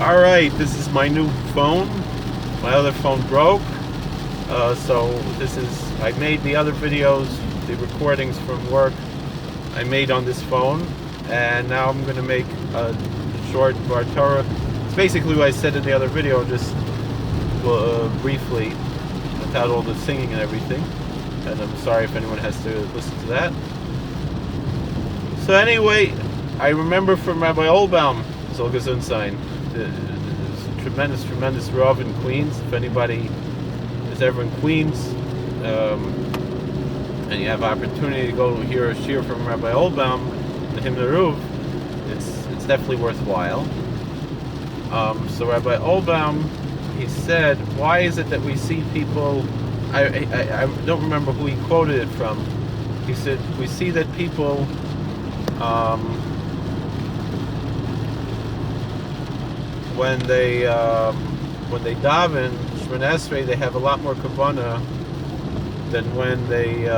Alright, this is my new phone. My other phone broke. So I made the other videos, the recordings from work I made on this phone. And now I'm going to make a short Bar Torah. It's basically what I said in the other video, just briefly, without all the singing and everything. And I'm sorry if anyone has to listen to that. So anyway, I remember from Rabbi Olbaum, Zol Gesundsein, the tremendous Rav in Queens. If anybody is ever in Queens, and you have opportunity to go hear a shiur from Rabbi Olbaum, the Hymn Ruv, it's definitely worthwhile. So Rabbi Olbaum, he said, why is it that we see people, I don't remember who he quoted it from, he said, we see that people when they daven Shemona Esrei, they have a lot more kavanah than when they're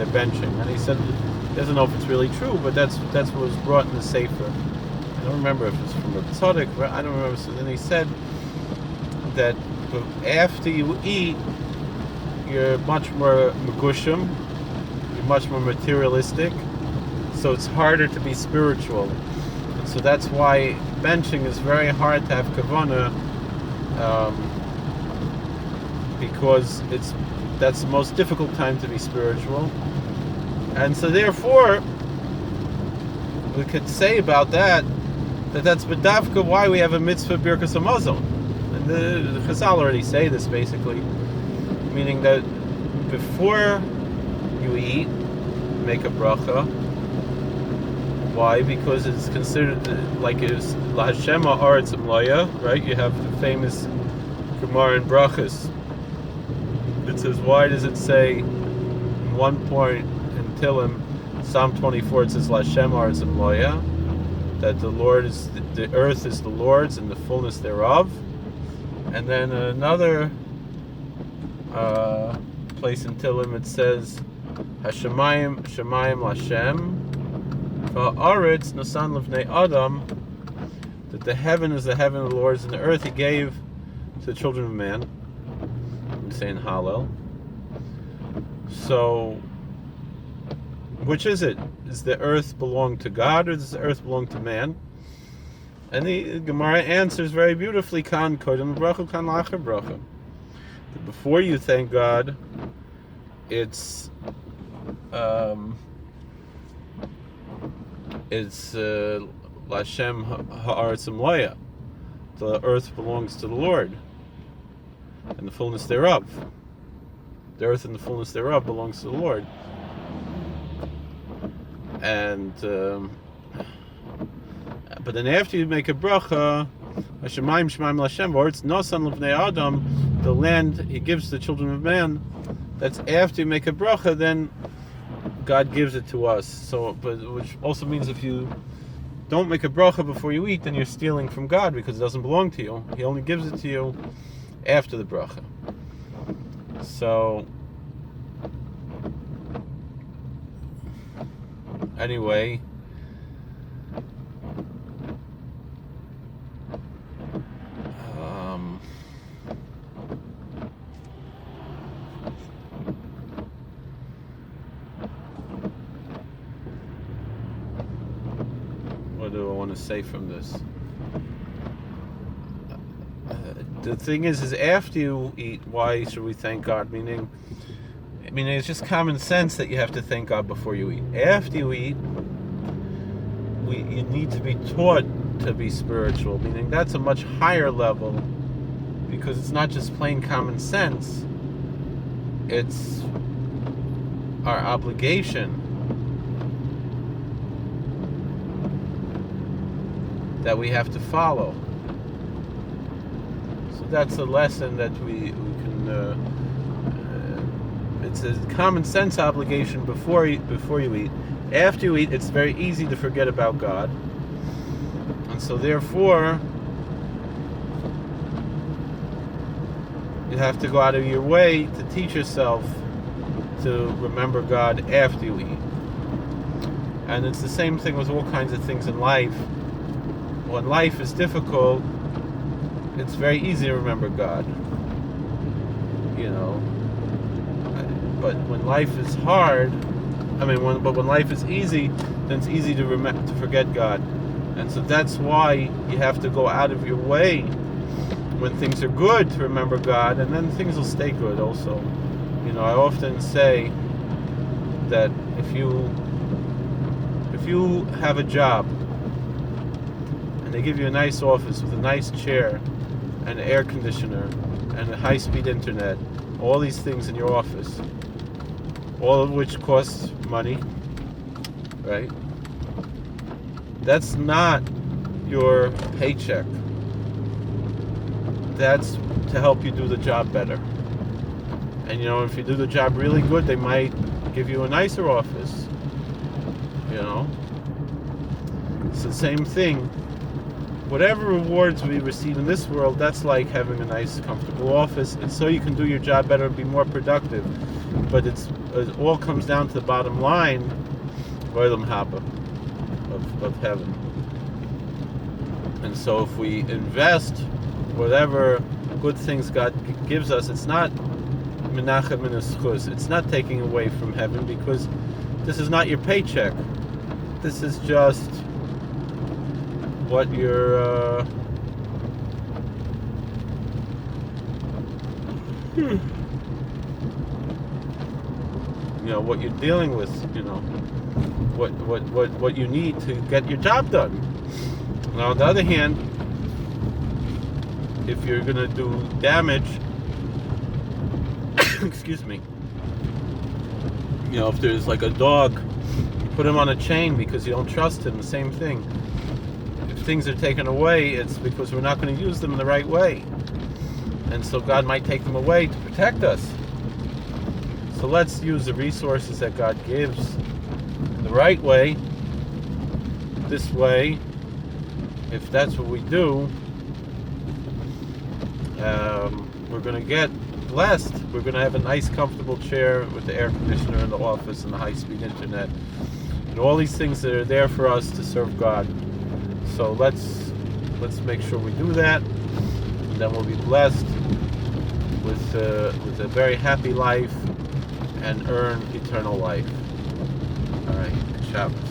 benching. And he said he doesn't know if it's really true, but that's what was brought in the Sefer. I don't remember if it's from a tzaddik. I don't remember. So then he said that after you eat, you're much more megushim, you're much more materialistic, so it's harder to be spiritual. And so that's why benching is very hard to have kavanah, because that's the most difficult time to be spiritual. And so therefore, we could say about that's bedavka why we have a mitzvah birkas hamazon. And the Chazal already say this basically, meaning that before you eat, make a bracha. Why? Because it's considered like it's La Hashem Ha'aretz Mlaya, right? You have the famous Gemara in Brachas. It says, why does it say in one point in Tehillim, Psalm 24, it says La Hashem Ha'aretz Mlaya, that the Lord is the earth is the Lord's and the fullness thereof. And then another place in Tehillim it says Hashemayim Shemayim Lashem Ha'aretz Nasan Levnei Adam, that the heaven is the heaven of the Lord's and the earth He gave to the children of man. I'm saying Hallel. So, which is it? Does the earth belong to God or does the earth belong to man? And the Gemara answers very beautifully, Kan Kodem Bracha, Kan Lacher Bracha. Before you thank God, it's Lashem Ha'aretz Mlaya. The earth belongs to the Lord and the fullness thereof. The earth and the fullness thereof belongs to the Lord. And but then after you make a bracha, Hashemayim Shemaim Lashem, or it's Nosan Levnei Adam, the land He gives to the children of man. That's after you make a bracha, then God gives it to us. So, but which also means if you don't make a bracha before you eat, then you're stealing from God because it doesn't belong to you. He only gives it to you after the bracha. So, anyway, what do I want to say from this? The thing is after you eat, why should we thank God? Meaning it's just common sense that you have to thank God before you eat. After you eat, you need to be taught to be spiritual, meaning that's a much higher level, because it's not just plain common sense, it's our obligation that we have to follow. So that's a lesson that we can it's a common sense obligation before you eat. After you eat, it's very easy to forget about God. And so therefore, you have to go out of your way to teach yourself to remember God after you eat. And it's the same thing with all kinds of things in life. When life is difficult, it's very easy to remember God. You know, but when life is hard, when life is easy, then it's easy to forget God. And so that's why you have to go out of your way when things are good to remember God, and then things will stay good also. You know, I often say that if you have a job and they give you a nice office with a nice chair and an air conditioner and a high-speed internet, all these things in your office, all of which costs money, right? That's not your paycheck. That's to help you do the job better. And you know, if you do the job really good, they might give you a nicer office. You know? It's the same thing. Whatever rewards we receive in this world, that's like having a nice, comfortable office. It's so you can do your job better and be more productive. But it all comes down to the bottom line, Olam Haba, of heaven. And so if we invest whatever good things God gives us, it's not menachem min haschus. It's not taking away from heaven, because this is not your paycheck. This is just what you're you know, what you're dealing with, you know, what you need to get your job done. Now, on the other hand, if you're going to do damage, excuse me, you know, if there's like a dog, you put him on a chain because you don't trust him, the same thing. If things are taken away, it's because we're not going to use them in the right way. And so God might take them away to protect us. So let's use the resources that God gives in the right way. This way, if that's what we do, we're going to get blessed. We're going to have a nice, comfortable chair with the air conditioner in the office and the high-speed internet. And all these things that are there for us to serve God. So let's make sure we do that. And then we'll be blessed with a very happy life and earn eternal life. All right, Shabbos.